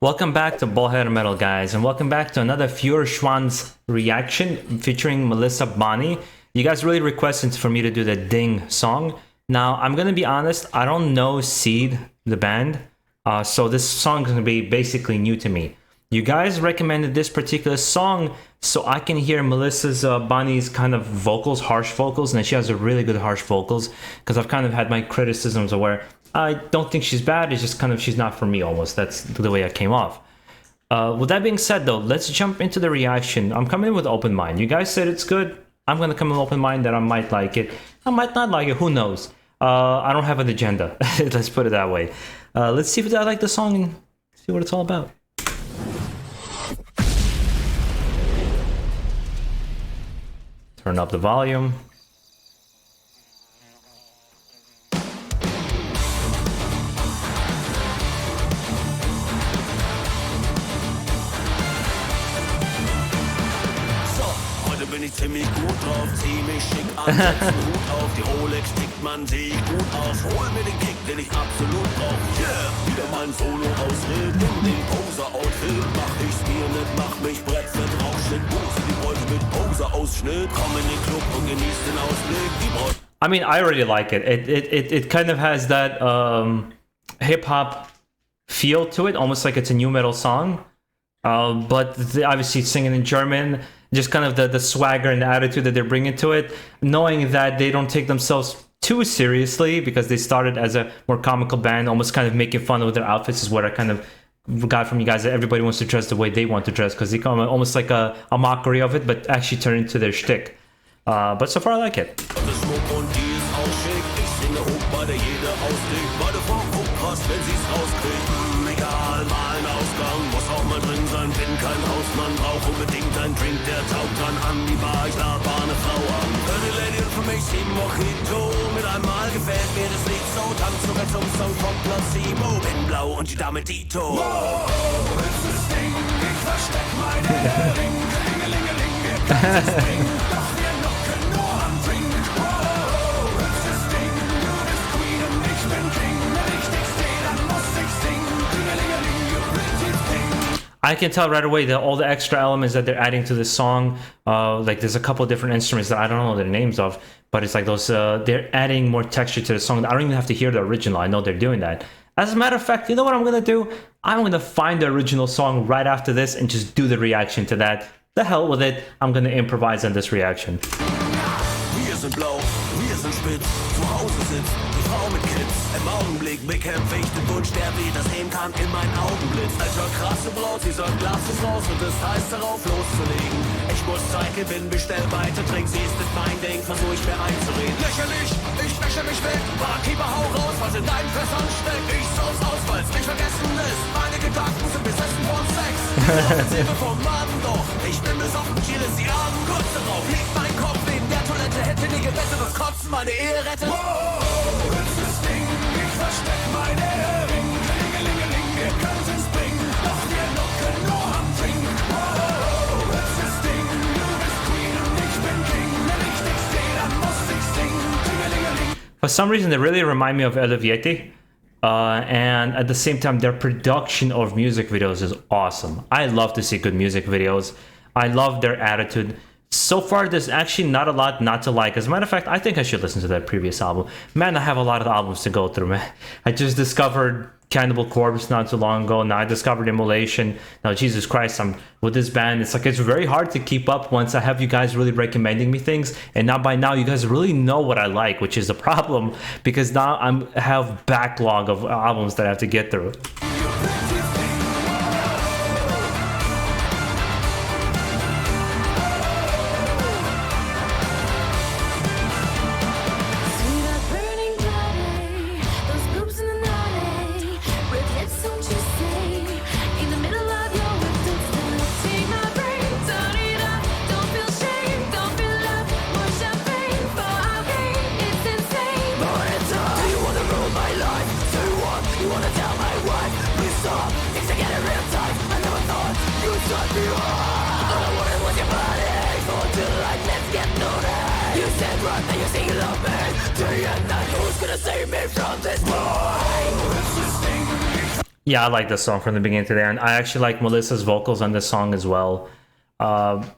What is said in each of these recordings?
Welcome back to BaldHeaded Metal, guys, and welcome back to another FEUERSCHWANZ reaction featuring Melissa Bonney. You guys really requested for me to do the Ding song. Now, I'm gonna be honest, I don't know Seed, the band, so this song is gonna be basically new to me. You guys recommended this particular song so I can hear Melissa's Bonney's kind of vocals, harsh vocals, and she has a really good harsh vocals, because I've kind of had my criticisms of where I don't think she's bad, it's just kind of she's not for me almost. That's the way I came off. With that being said though, let's jump into the reaction. I'm coming in with open mind. You guys said it's good. I'm gonna come in with open mind that I might like it. I might not like it, who knows? I don't have an agenda. Let's put it that way. Let's see if I like the song and see what it's all about. Turn up the volume. Bin ich ziemlich gut drauf, zieh mich schick an, setz den Hut auf, die Rolex tickt, man, seh ich gut aus, hol mir den Kick, den ich absolut brauch, yeah, wieder mein Solo-Ausritt, in den Poser-Outfit, mach ich's mir nicht, mach mich Brett für Rauchschnitt, Pose die Beute mit Poser-Ausschnitt, komm in den Club und genieß den Ausblick, die Braut. I mean, I already like it. It kind of has that hip-hop feel to it, almost like it's a new metal song, but obviously singing in German. Just kind of the swagger and the attitude that they're bringing to it, knowing that they don't take themselves too seriously because they started as a more comical band, almost kind of making fun of their outfits is what I kind of got from you guys, that everybody wants to dress the way they want to dress because they come almost like a mockery of it, but actually turn into their shtick. But so far I like it. Bin kein Hausmann, brauch unbedingt ein Drink, der taugt dann an die Bar, ich lad eine Frau an. Für die Lady und für mich 7 Mojito, mit einmal gefällt mir das Lied so, tanz sogar zum Song von Placebo, bin blau und die Dame Dito. Wow, ist das Ding, ich versteck meine Ring, Klingelingeling, wir können es bringen, doch wir locken nur am Drink. Wow, ist das Ding, du bist Queen und ich bin King, wenn ich dich seh, dann muss ich singen, Klingelingeling, you pretty thing. I can tell right away that all the extra elements that they're adding to this song, like there's a couple of different instruments that I don't know their names of, but it's like those, they're adding more texture to the song. I don't even have to hear the original. I know they're doing that. As a matter of fact, you know what I'm gonna do? I'm gonna find the original song right after this and just do the reaction to that. The hell with it. I'm gonna improvise on this reaction. Wir sind blau, wir sind spitz, zu Hause sitzt die Frau mit Kids. Im Augenblick bekämpfe ich den Wunsch, der weder sehen kann in meinen Augenblitz. Alter, krasse Braut, sie sagt, Glas ist raus und es heißt darauf loszulegen. Ich muss Zeit gewinnen, bestell weiter Trink, sie ist nicht mein Ding, versuch ich mir einzureden. Lächerlich, ich wäsche mich weg, Barkeeper, hau raus, was in deinen Fässern steckt. Ich saus aus, weil's nicht vergessen ist, meine Gedanken sind besessen von Sex. Silbe vom Mann, doch ich bin besoffen, chill ist die Armen kurz darauf, liegt mein Kopf neben der Toilette, hätte nie gewettet, das Kotzen meine Ehe rettet. Wow, ist das Ding, ich versteck meine Ring, Klingelingeling, wir können's bringen, doch wir locken nur am Drink. Wow, ist das Ding, du bist Queen und ich bin King, wenn ich dich seh, dann muss ich singen, Klingelingeling. For some reason, they really remind me of Elevieti. And at the same time, their production of music videos is awesome. I love to see good music videos. I love their attitude. So far, there's actually not a lot not to like. As a matter of fact, I think I should listen to that previous album. Man, I have a lot of albums to go through, man. I just discovered Cannibal Corpse not too long ago. Now I discovered Immolation. Now, Jesus Christ, I'm with this band. It's like, it's very hard to keep up once I have you guys really recommending me things. And now by now, you guys really know what I like, which is a problem because now I have backlog of albums that I have to get through. Yeah, I like this song from the beginning to the end. I actually like Melissa's vocals on this song as well.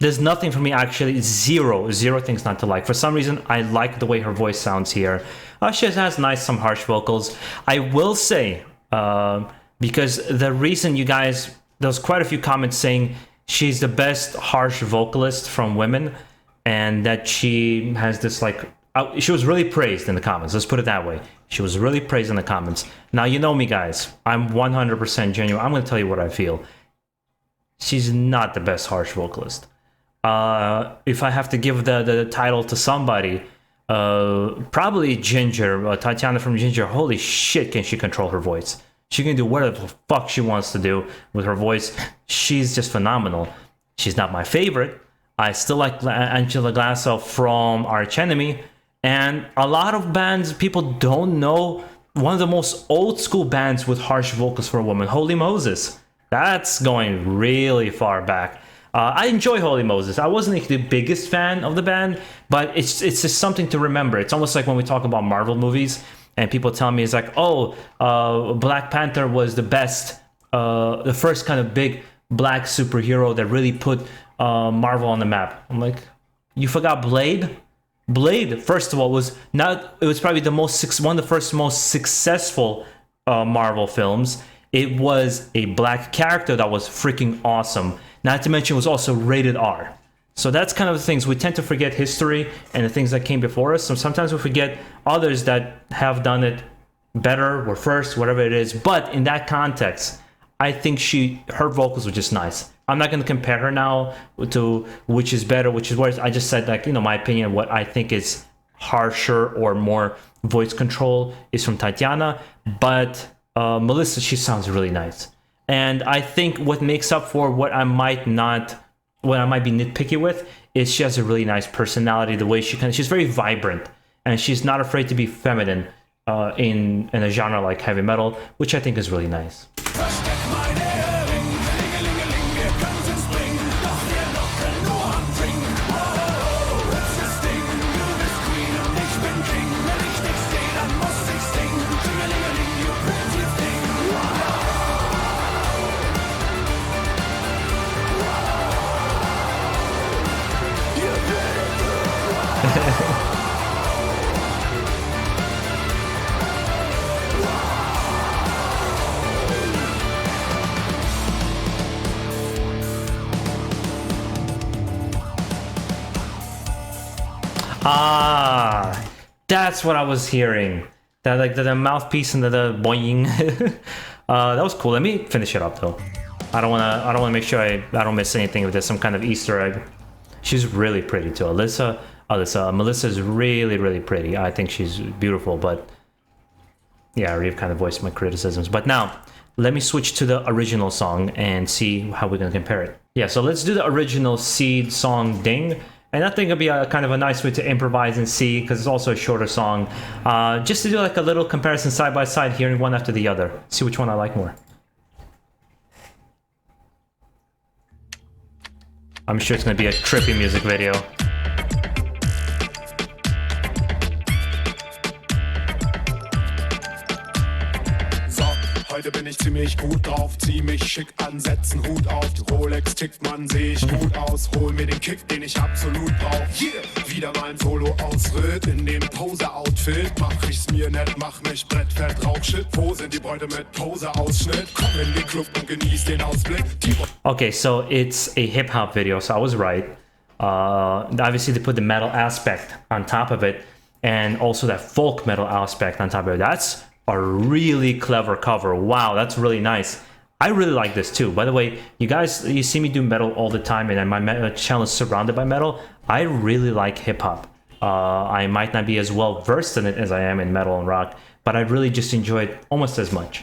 There's nothing for me, actually, zero things not to like. For some reason, I like the way her voice sounds here. She has nice, some harsh vocals. I will say, because the reason you guys, there's quite a few comments saying she's the best harsh vocalist from women, and that she has this like, she was really praised in the comments. Let's put it that way. She was really praised in the comments. Now, you know me, guys. I'm 100% genuine. I'm going to tell you what I feel. She's not the best harsh vocalist. If I have to give the title to somebody, probably Ginger, Tatiana from Ginger. Holy shit, can she control her voice? She can do whatever the fuck she wants to do with her voice. She's just phenomenal. She's not my favorite. I still like Angela Glasso from Arch Enemy. And a lot of bands, people don't know, one of the most old school bands with harsh vocals for a woman, Holy Moses. That's going really far back. I enjoy Holy Moses. I wasn't the biggest fan of the band, but it's just something to remember. It's almost like when we talk about Marvel movies and people tell me it's like, oh, Black Panther was the best, the first kind of big black superhero that really put Marvel on the map. I'm like, you forgot Blade? Blade, first of all, was probably one of the first most successful Marvel films. It was a black character that was freaking awesome. Not to mention, it was also rated R. So that's kind of the things. We tend to forget history and the things that came before us. So sometimes we forget others that have done it better, or first, whatever it is. But in that context, I think her vocals were just nice. I'm not going to compare her now to which is better, which is worse. I just said, like, my opinion, what I think is harsher or more voice control is from Tatiana. But Melissa, she sounds really nice. And I think what makes up for what I might be nitpicky with is she has a really nice personality. The way she's very vibrant, and she's not afraid to be feminine in a genre like heavy metal, which I think is really nice. That's what I was hearing. That like the mouthpiece and the boing. That was cool. Let me finish it up though. I don't wanna make sure I don't miss anything. If there's some kind of Easter egg. She's really pretty too. Melissa is really pretty. I think she's beautiful, but yeah, I already kind of voiced my criticisms. But now, let me switch to the original song and see how we're gonna compare it. Yeah, so let's do the original Seed song Ding. And I think it'll be a kind of a nice way to improvise and see, because it's also a shorter song. Just to do like a little comparison side by side, hearing one after the other. See which one I like more. I'm sure it's gonna be a trippy music video. Heute bin ich ziemlich gut drauf, zieh mich schick an, setz 'n Hut auf. Die Rolex tickt, man, seh ich gut aus. Hol mir den Kick, den ich absolut brauch. Hier, wieder mal ein Solo-Ausritt. In dem Pose-Outfit mach ich's mir nett, mach mich brettfett, Rauchshit. Wo sind die Bräute mit Pose-Ausschnitt? Komm in den Club und genieß den Ausblick. Okay, so it's a hip-hop video, so I was right. Obviously they put the metal aspect on top of it, and also that folk metal aspect on top of it. That's a really clever cover. Wow, that's really nice. I really like this too. By the way, you see me do metal all the time, and my channel is surrounded by metal. I really like hip-hop. I might not be as well versed in it as I am in metal and rock, but I really just enjoy it almost as much.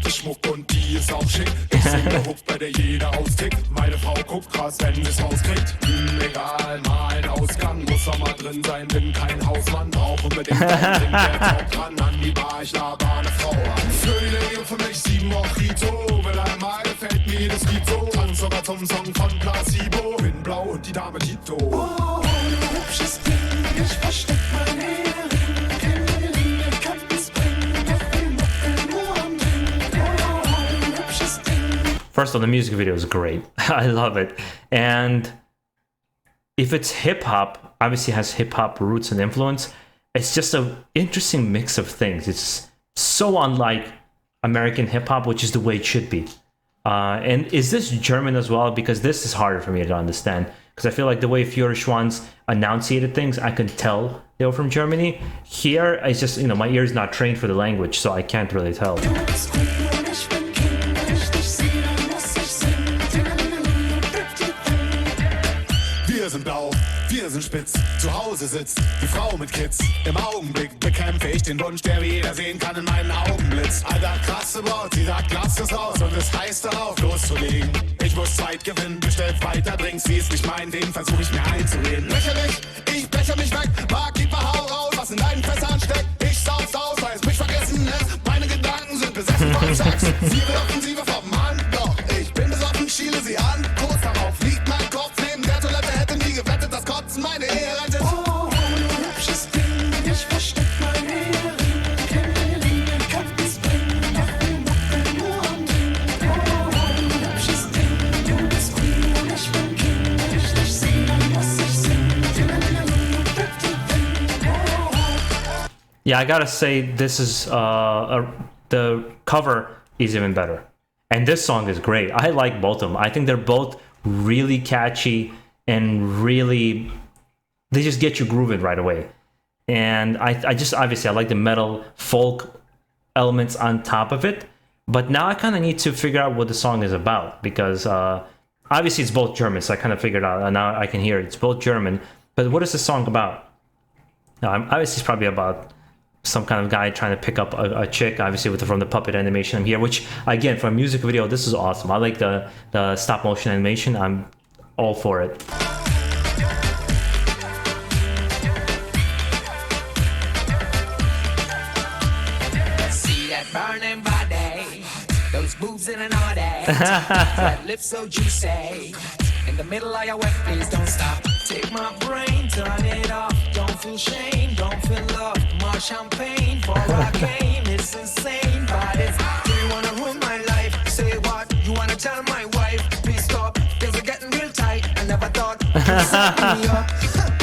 Schmuck und die ist auch schick. Ich singe Hook, bei der jeder austickt. Meine Frau guckt krass, wenn es rauskriegt. Egal, mal ein Ausgang. Muss doch mal drin sein, bin kein Hausmann. Brauch unbedingt einen Ding, der taugt dran. An die Bar, ich laber eine Frau an. Für für mich 7 Mojito. Will einmal gefällt mir das Lied so. Tanz sogar zum Song von Placebo. Bin blau und die Dame Tito. Oh, du hübsches Ding, ich versteck mein Hering. Kenn meine Linie, kann es bringen. first of all, the music video is great. I love it. And if it's hip hop, obviously has hip hop roots and influence. It's just an interesting mix of things. It's so unlike American hip hop, which is the way it should be. And is this German as well? Because this is harder for me to understand. Because I feel like the way FEUERSCHWANZ enunciated things, I could tell they were from Germany. Here, it's just, you know, my ear's not trained for the language, so I can't really tell. Wir sind blau, wir sind spitz, zu Hause sitzt die Frau mit Kids. Im Augenblick bekämpfe ich den Wunsch, der wie jeder sehen kann in meinen Augenblitz. Alter, krasse Braut, sie sagt, lass es raus und es heißt darauf loszulegen. Ich muss Zeit gewinnen, bestell weiter Drinks, wie es nicht mein Ding, versuch ich mir einzureden. Lächerlich, ich breche mich weg, Barkeeper, hau raus, was in deinen Fässern steckt. Ich sauf's aus, weil es mich vergessen lässt. Meine Gedanken sind besessen von Sex. Sie will Offensive vom Mann, doch ich bin besoffen, schiele sie an. Kurz darauf liegt mein Kopf neben der Toilette, hätte nie gewettet, dass Kotzen meine Ehe rettet. Oh, du hübsches Ding, ich versteck mein Ehering. Kenn deine Linie, kann es bringen, doch wir mucken nur am Ding. Oh, du hübsches Ding, du bist Queen und ich bin King. Wenn ich dich seh, dann muss ich singen. Yeah, I gotta say, this is the cover is even better, and this song is great. I like both of them. I think they're both really catchy and really, they just get you grooving right away. And I just, obviously I like the metal folk elements on top of it, but now I kind of need to figure out what the song is about, because obviously it's both German, so I kind of figured out, and now I can hear it. It's both German, but what is the song about? Obviously it's probably about some kind of guy trying to pick up a chick, obviously from the puppet animation here, which again, for a music video, this is awesome. I like the stop motion animation. I'm all for it. See that burning body, those boobs in an all day, that lips so juicy, in the middle of your wet, please don't stop. Take my brain, turn it off. Don't feel shame, don't feel love. More champagne for our game. It's insane, but it's. Do you wanna ruin my life? Say what? You wanna tell my wife? Please stop. Things are getting real tight. I never thought you set me up.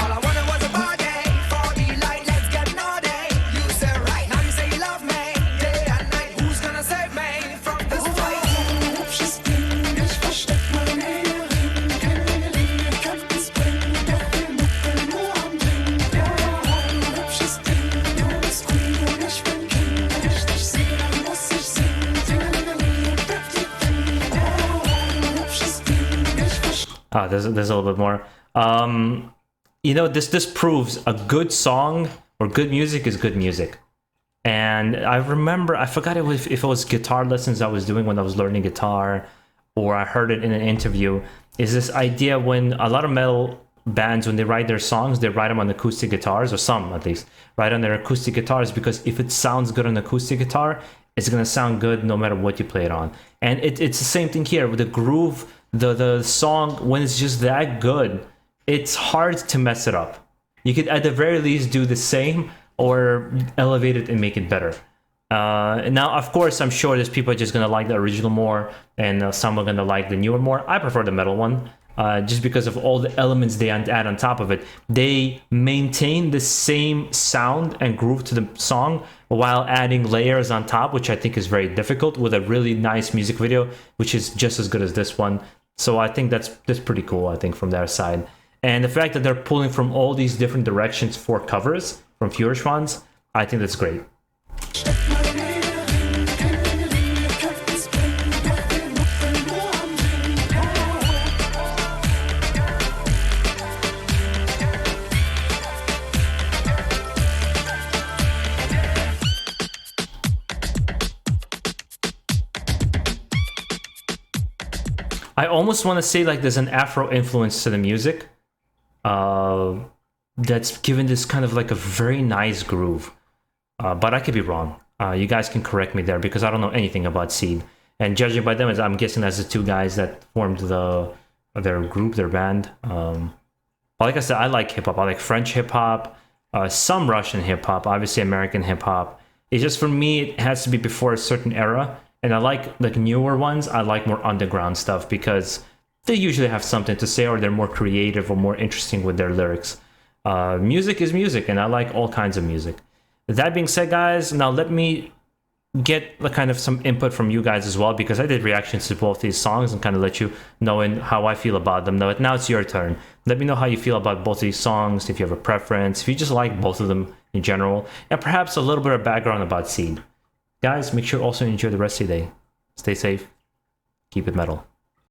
All I wanted was a body for delight. Let's get naughty. You say right now, you say you love me. Day and night, who's gonna save me from this fight? Hübsches Ding, ich versteck mein Ehering. Kenn deine Linie, kann es bringen, doch wir mucken nur am Ding. Oh, hübsches Ding, du bist Queen und ich bin King. Wenn ich dich seh, dann muss ich singen. Tingelingeling, Ding. Oh, hübsches Ding, ich versteck. There's a little bit more. You know, this proves a good song or good music is good music. And I remember, I forgot if it was guitar lessons I was doing when I was learning guitar, or I heard it in an interview, is this idea when a lot of metal bands, when they write their songs, they write them on acoustic guitars, or some at least, write on their acoustic guitars, because if it sounds good on acoustic guitar, it's going to sound good no matter what you play it on. And it's the same thing here with the groove, the song, when it's just that good, it's hard to mess it up. You could at the very least do the same or elevate it and make it better. Now, of course, I'm sure there's people just gonna like the original more, and some are gonna like the newer more. I prefer the metal one, just because of all the elements they add on top of it. They maintain the same sound and groove to the song while adding layers on top, which I think is very difficult with a really nice music video, which is just as good as this one. So I think that's pretty cool, I think, from their side. And the fact that they're pulling from all these different directions for covers from FEUERSCHWANZ, I think that's great. I almost want to say like there's an Afro influence to the music. That's given this kind of like a very nice groove, but I could be wrong. You guys can correct me there, because I don't know anything about Seed, and judging by them, I'm guessing that's the two guys that formed their group, their band. But like I said, I like hip hop. I like French hip hop, some Russian hip hop, obviously American hip hop. It's just, for me, it has to be before a certain era, And I like newer ones. I like more underground stuff because they usually have something to say, or they're more creative or more interesting with their lyrics. Music is music, and I like all kinds of music. That being said, guys, now let me get kind of some input from you guys as well, because I did reactions to both these songs and kind of let you know how I feel about them. Now it's your turn. Let me know how you feel about both of these songs, if you have a preference, if you just like both of them in general, and perhaps a little bit of background about Seed. Guys, make sure also enjoy the rest of your day. Stay safe. Keep it metal.